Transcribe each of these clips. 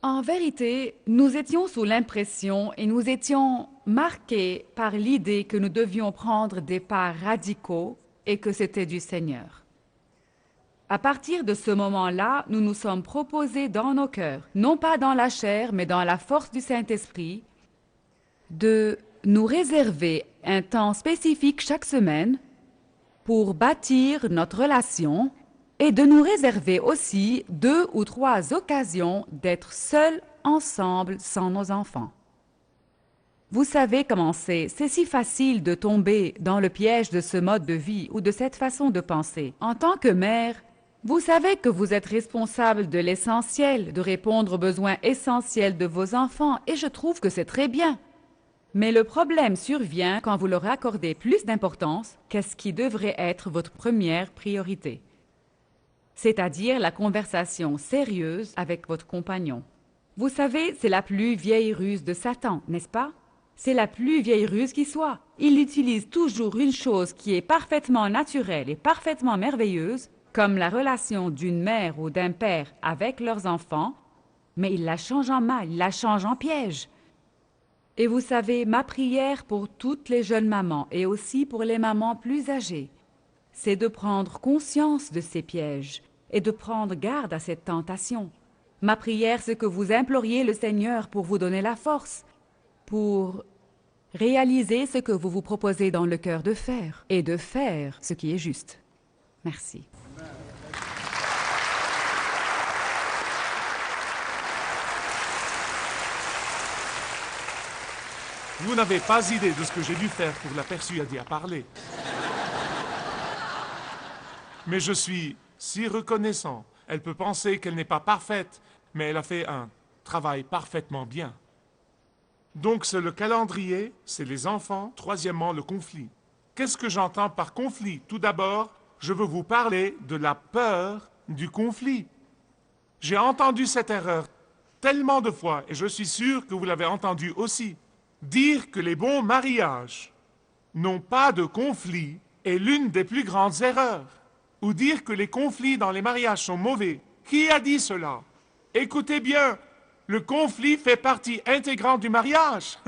En vérité, nous étions sous l'impression et nous étions marqués par l'idée que nous devions prendre des pas radicaux et que c'était du Seigneur. À partir de ce moment-là, nous nous sommes proposés dans nos cœurs, non pas dans la chair, mais dans la force du Saint-Esprit, de nous réserver un temps spécifique chaque semaine pour bâtir notre relation et de nous réserver aussi 2 ou 3 occasions d'être seuls ensemble sans nos enfants. Vous savez comment c'est si facile de tomber dans le piège de ce mode de vie ou de cette façon de penser. En tant que mère, vous savez que vous êtes responsable de l'essentiel, de répondre aux besoins essentiels de vos enfants, et je trouve que c'est très bien. Mais le problème survient quand vous leur accordez plus d'importance qu'est-ce qui devrait être votre première priorité, c'est-à-dire la conversation sérieuse avec votre compagnon. Vous savez, c'est la plus vieille ruse de Satan, n'est-ce pas? C'est la plus vieille ruse qui soit. Il utilise toujours une chose qui est parfaitement naturelle et parfaitement merveilleuse, comme la relation d'une mère ou d'un père avec leurs enfants, mais il la change en mal, il la change en piège. Et vous savez, ma prière pour toutes les jeunes mamans et aussi pour les mamans plus âgées, c'est de prendre conscience de ces pièges et de prendre garde à cette tentation. Ma prière, c'est que vous imploriez le Seigneur pour vous donner la force, pour réaliser ce que vous vous proposez dans le cœur de faire et de faire ce qui est juste. Merci. Vous n'avez pas idée de ce que j'ai dû faire pour la persuader à parler. Mais je suis si reconnaissant. Elle peut penser qu'elle n'est pas parfaite, mais elle a fait un travail parfaitement bien. Donc c'est le calendrier, c'est les enfants, troisièmement le conflit. Qu'est-ce que j'entends par conflit? Tout d'abord, je veux vous parler de la peur du conflit. J'ai entendu cette erreur tellement de fois, et je suis sûr que vous l'avez entendu aussi. Dire que les bons mariages n'ont pas de conflit est l'une des plus grandes erreurs. Ou dire que les conflits dans les mariages sont mauvais. Qui a dit cela? Écoutez bien, le conflit fait partie intégrante du mariage.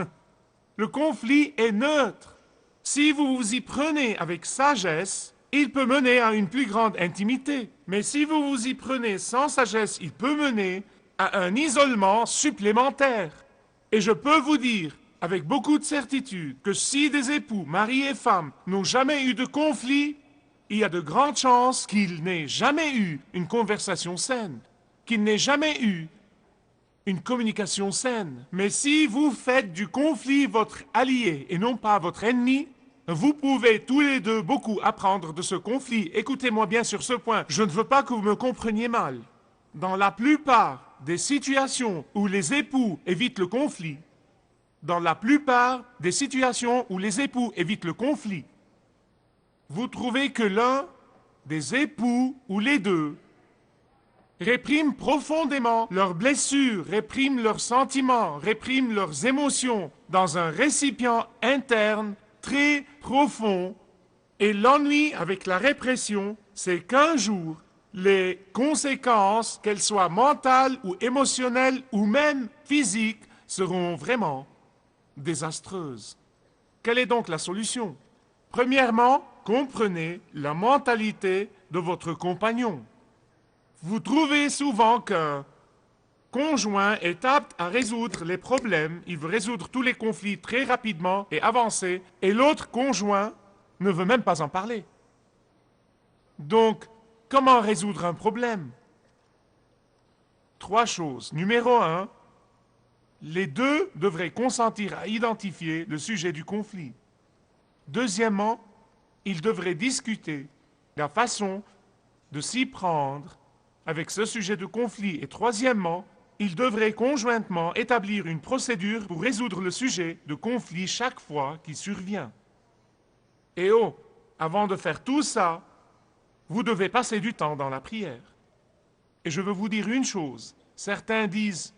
Le conflit est neutre. Si vous vous y prenez avec sagesse, il peut mener à une plus grande intimité. Mais si vous vous y prenez sans sagesse, il peut mener à un isolement supplémentaire. Et je peux vous dire, avec beaucoup de certitude, que si des époux, mari et femme, n'ont jamais eu de conflit, il y a de grandes chances qu'ils n'aient jamais eu une conversation saine, qu'ils n'aient jamais eu une communication saine. Mais si vous faites du conflit votre allié et non pas votre ennemi, vous pouvez tous les deux beaucoup apprendre de ce conflit. Écoutez-moi bien sur ce point, je ne veux pas que vous me compreniez mal. Dans la plupart des situations où les époux évitent le conflit, dans la plupart des situations où les époux évitent le conflit, vous trouvez que l'un des époux ou les deux répriment profondément leurs blessures, répriment leurs sentiments, répriment leurs émotions dans un récipient interne très profond. Et l'ennui avec la répression, c'est qu'un jour, les conséquences, qu'elles soient mentales ou émotionnelles ou même physiques, seront vraiment désastreuses. Quelle est donc la solution? Premièrement, comprenez la mentalité de votre compagnon. Vous trouvez souvent qu'un conjoint est apte à résoudre les problèmes, il veut résoudre tous les conflits très rapidement et avancer, et l'autre conjoint ne veut même pas en parler. Donc, comment résoudre un problème? 3 choses. Numéro 1, les deux devraient consentir à identifier le sujet du conflit. Deuxièmement, ils devraient discuter la façon de s'y prendre avec ce sujet de conflit. Et troisièmement, ils devraient conjointement établir une procédure pour résoudre le sujet de conflit chaque fois qu'il survient. Et oh, avant de faire tout ça, vous devez passer du temps dans la prière. Et je veux vous dire une chose, certains disent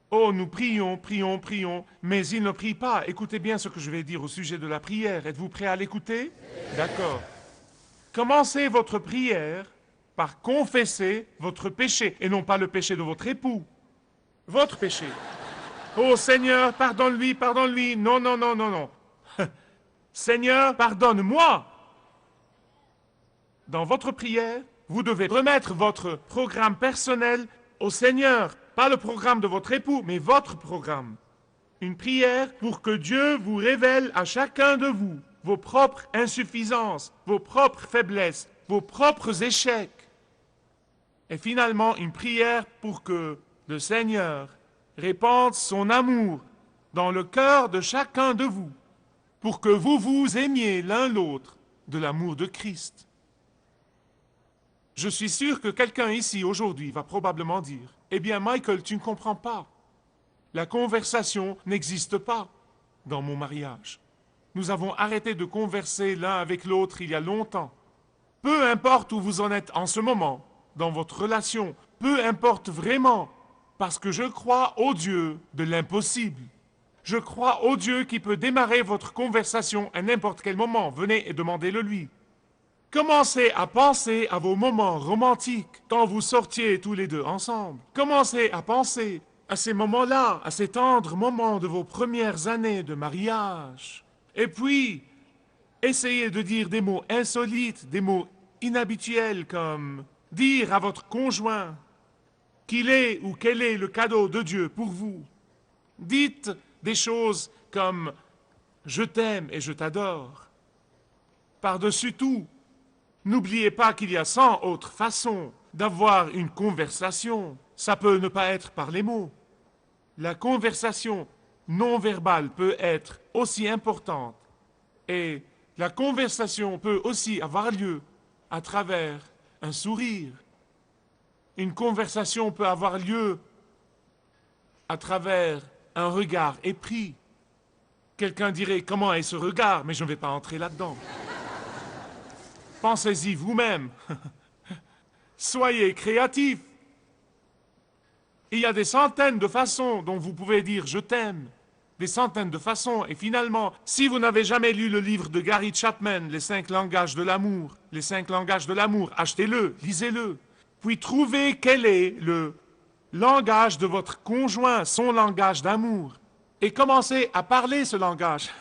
« Oh, nous prions, prions, prions », mais ils ne prient pas. Écoutez bien ce que je vais dire au sujet de la prière. Êtes-vous prêts à l'écouter? D'accord. Commencez votre prière par confesser votre péché, et non pas le péché de votre époux. Votre péché. Oh Seigneur, pardonne-lui, pardonne-lui. Non, non, non, non, non. Seigneur, pardonne-moi. Dans votre prière, vous devez remettre votre programme personnel au Seigneur. Pas le programme de votre époux, mais votre programme. Une prière pour que Dieu vous révèle à chacun de vous vos propres insuffisances, vos propres faiblesses, vos propres échecs. Et finalement, une prière pour que le Seigneur répande son amour dans le cœur de chacun de vous, pour que vous vous aimiez l'un l'autre de l'amour de Christ. Je suis sûr que quelqu'un ici aujourd'hui va probablement dire « Eh bien, Michael, tu ne comprends pas. La conversation n'existe pas dans mon mariage. Nous avons arrêté de converser l'un avec l'autre il y a longtemps. Peu importe où vous en êtes en ce moment, dans votre relation, peu importe vraiment, parce que je crois au Dieu de l'impossible. Je crois au Dieu qui peut démarrer votre conversation à n'importe quel moment. Venez et demandez-le lui. Commencez à penser à vos moments romantiques quand vous sortiez tous les deux ensemble. Commencez à penser à ces moments-là, à ces tendres moments de vos premières années de mariage. Et puis, essayez de dire des mots insolites, des mots inhabituels comme dire à votre conjoint qu'il est ou quel est le cadeau de Dieu pour vous. Dites des choses comme « Je t'aime et je t'adore ». Par-dessus tout, n'oubliez pas qu'il y a 100 autres façons d'avoir une conversation. Ça peut ne pas être par les mots. La conversation non verbale peut être aussi importante et la conversation peut aussi avoir lieu à travers un sourire. Une conversation peut avoir lieu à travers un regard épris. Quelqu'un dirait « Comment est ce regard ?» mais je ne vais pas entrer là-dedans. Pensez-y vous-même. Soyez créatifs. Il y a des centaines de façons dont vous pouvez dire « je t'aime ». Des centaines de façons. Et finalement, si vous n'avez jamais lu le livre de Gary Chapman, Les 5 langages de l'amour, Les 5 langages de l'amour, achetez-le, lisez-le. Puis trouvez quel est le langage de votre conjoint, son langage d'amour. Et commencez à parler ce langage.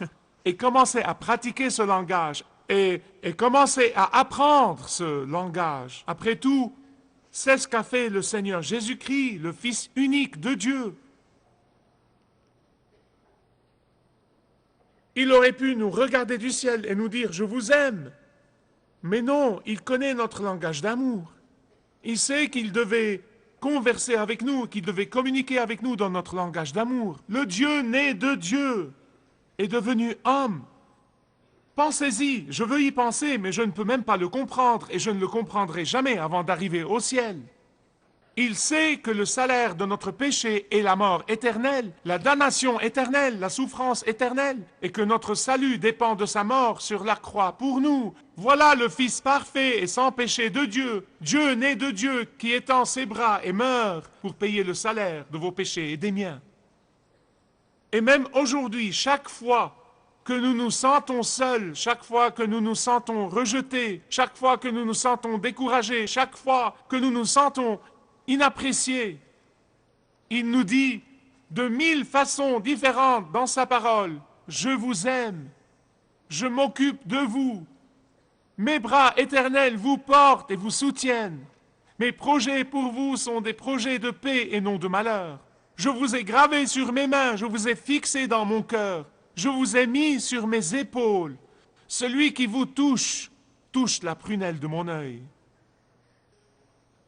Et commencez à pratiquer ce langage. Et commencez à apprendre ce langage. Après tout, c'est ce qu'a fait le Seigneur Jésus-Christ, le Fils unique de Dieu. Il aurait pu nous regarder du ciel et nous dire « Je vous aime ». Mais non, il connaît notre langage d'amour. Il sait qu'il devait converser avec nous, qu'il devait communiquer avec nous dans notre langage d'amour. Le Dieu né de Dieu est devenu homme. Pensez-y, je veux y penser, mais je ne peux même pas le comprendre, et je ne le comprendrai jamais avant d'arriver au ciel. Il sait que le salaire de notre péché est la mort éternelle, la damnation éternelle, la souffrance éternelle, et que notre salut dépend de sa mort sur la croix pour nous. Voilà le Fils parfait et sans péché de Dieu, Dieu né de Dieu, qui étend ses bras et meurt pour payer le salaire de vos péchés et des miens. Et même aujourd'hui, chaque fois que nous nous sentons seuls, chaque fois que nous nous sentons rejetés, chaque fois que nous nous sentons découragés, chaque fois que nous nous sentons inappréciés, il nous dit de 1000 façons différentes dans sa parole, « Je vous aime, je m'occupe de vous, mes bras éternels vous portent et vous soutiennent, mes projets pour vous sont des projets de paix et non de malheur. Je vous ai gravé sur mes mains, je vous ai fixé dans mon cœur, je vous ai mis sur mes épaules. Celui qui vous touche, touche la prunelle de mon œil. »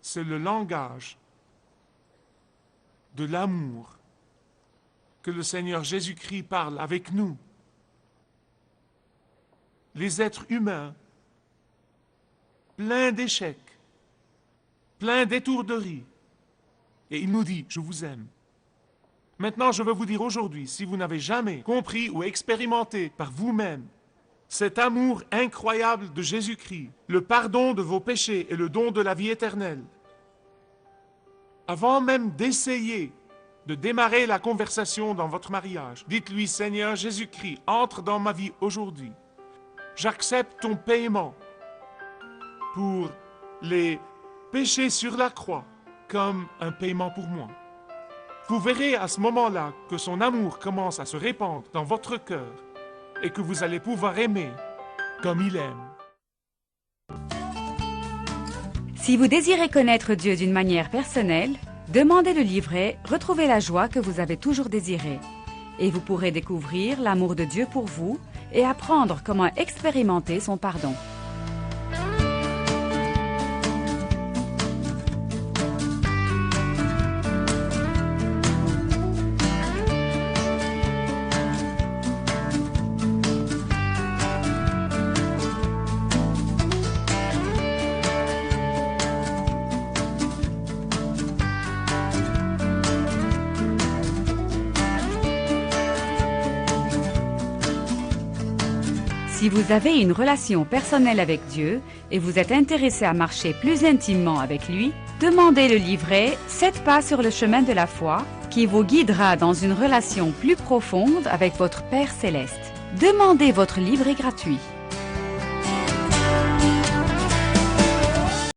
C'est le langage de l'amour que le Seigneur Jésus-Christ parle avec nous. Les êtres humains, pleins d'échecs, pleins d'étourderies. Et il nous dit, je vous aime. Maintenant, je veux vous dire aujourd'hui, si vous n'avez jamais compris ou expérimenté par vous-même cet amour incroyable de Jésus-Christ, le pardon de vos péchés et le don de la vie éternelle, avant même d'essayer de démarrer la conversation dans votre mariage, dites-lui, Seigneur Jésus-Christ, entre dans ma vie aujourd'hui. J'accepte ton paiement pour les péchés sur la croix comme un paiement pour moi. Vous verrez à ce moment-là que son amour commence à se répandre dans votre cœur et que vous allez pouvoir aimer comme il aime. Si vous désirez connaître Dieu d'une manière personnelle, demandez le livret « Retrouvez la joie que vous avez toujours désirée » et vous pourrez découvrir l'amour de Dieu pour vous et apprendre comment expérimenter son pardon. Si vous avez une relation personnelle avec Dieu et vous êtes intéressé à marcher plus intimement avec lui, demandez le livret « 7 pas sur le chemin de la foi » qui vous guidera dans une relation plus profonde avec votre Père Céleste. Demandez votre livret gratuit.